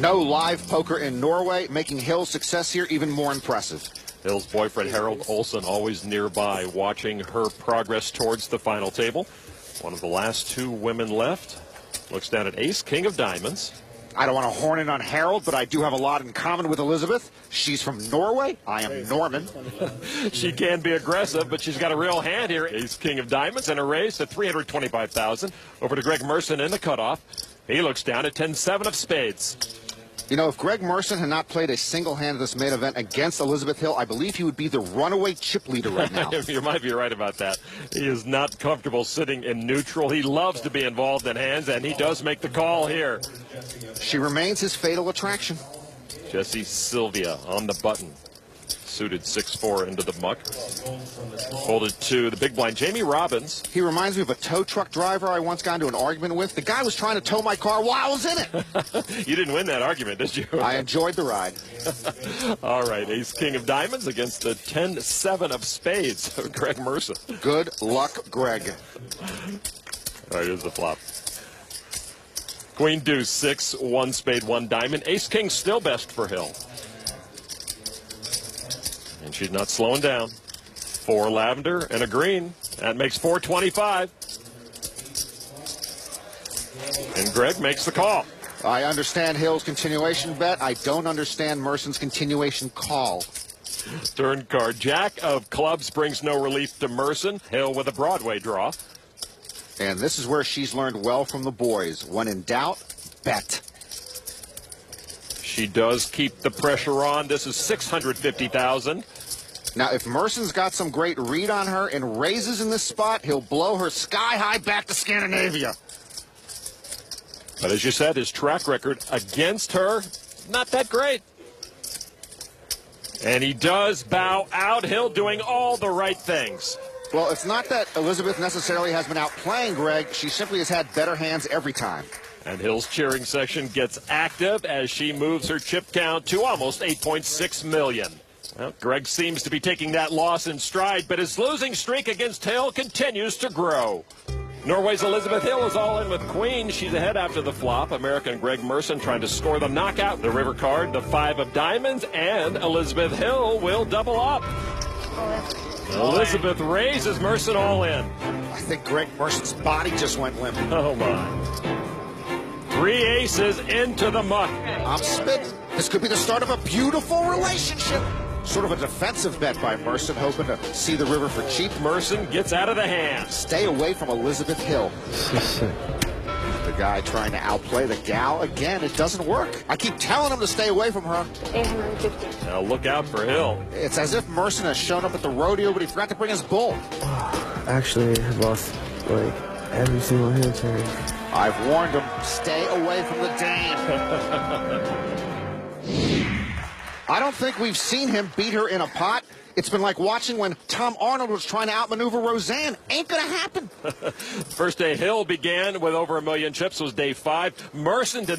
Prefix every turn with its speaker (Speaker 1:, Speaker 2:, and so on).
Speaker 1: No live poker in Norway, making Hill's success here even more impressive.
Speaker 2: Hill's boyfriend Harold Olsen always nearby, watching her progress towards the final table. One of the last two women left. Looks down at ace, king of diamonds.
Speaker 1: I don't want to horn in on Harold, but I do have a lot in common with Elizabeth. She's from Norway. I am Norman.
Speaker 2: She can be aggressive, but she's got a real hand here. Ace, king of diamonds, and a raise to $325,000. Over to Greg Merson in the cutoff. He looks down at 10-7 of spades.
Speaker 1: You know, if Greg Merson had not played a single hand of this main event against Elizabeth Hill, I believe he would be the runaway chip leader right now.
Speaker 2: You might be right about that. He is not comfortable sitting in neutral. He loves to be involved in hands, and he does make the call here.
Speaker 1: She remains his fatal attraction.
Speaker 2: Jesse Sylvia on the button. Suited 6-4 into the muck. Folded to the big blind, Jamie Robbins.
Speaker 1: He reminds me of a tow truck driver I once got into an argument with. The guy was trying to tow my car while I was in it.
Speaker 2: You didn't win that argument, did you?
Speaker 1: I enjoyed the ride.
Speaker 2: All right, ace, king of diamonds against the 10-7 of spades. Greg Merson.
Speaker 1: Good luck, Greg.
Speaker 2: All right, here's the flop. Queen deuce, 6, 1 spade, 1 diamond. Ace, king still best for Hill. And she's not slowing down. 4 lavender and a green. That makes 425. And Greg makes the call.
Speaker 1: I understand Hill's continuation bet. I don't understand Merson's continuation call.
Speaker 2: Turn card. Jack of clubs brings no relief to Merson. Hill with a Broadway draw.
Speaker 1: And this is where she's learned well from the boys. When in doubt, bet.
Speaker 2: She does keep the pressure on. This is $650,000.
Speaker 1: Now, if Merson's got some great read on her and raises in this spot, he'll blow her sky high back to Scandinavia.
Speaker 2: But as you said, his track record against her, not that great. And he does bow out. Hill doing all the right things.
Speaker 1: Well, it's not that Elizabeth necessarily has been outplaying Greg. She simply has had better hands every time.
Speaker 2: And Hill's cheering section gets active as she moves her chip count to almost 8.6 million. Well, Greg seems to be taking that loss in stride, but his losing streak against Hill continues to grow. Norway's Elizabeth Hill is all in with Queen. She's ahead after the flop. American Greg Merson trying to score the knockout. The river card, the 5 of diamonds, and Elizabeth Hill will double up. Elizabeth raises Merson all in.
Speaker 1: I think Greg Merson's body just went limp.
Speaker 2: Oh, my. 3 aces into the muck.
Speaker 1: I'm spitting. This could be the start of a beautiful relationship. Sort of a defensive bet by Merson, hoping to see the river for cheap.
Speaker 2: Merson gets out of the hand.
Speaker 1: Stay away from Elizabeth Hill. The guy trying to outplay the gal. Again, it doesn't work. I keep telling him to stay away from her.
Speaker 3: 850.
Speaker 2: Now look out for Hill.
Speaker 1: It's as if Merson has shown up at the rodeo, but he forgot to bring his bull.
Speaker 4: Actually, I lost, like, every single hand turn.
Speaker 1: I've warned him, stay away from the dame. I don't think we've seen him beat her in a pot. It's been like watching when Tom Arnold was trying to outmaneuver Roseanne. Ain't gonna happen.
Speaker 2: First day Hill began with over 1 million chips was day 5. Merson did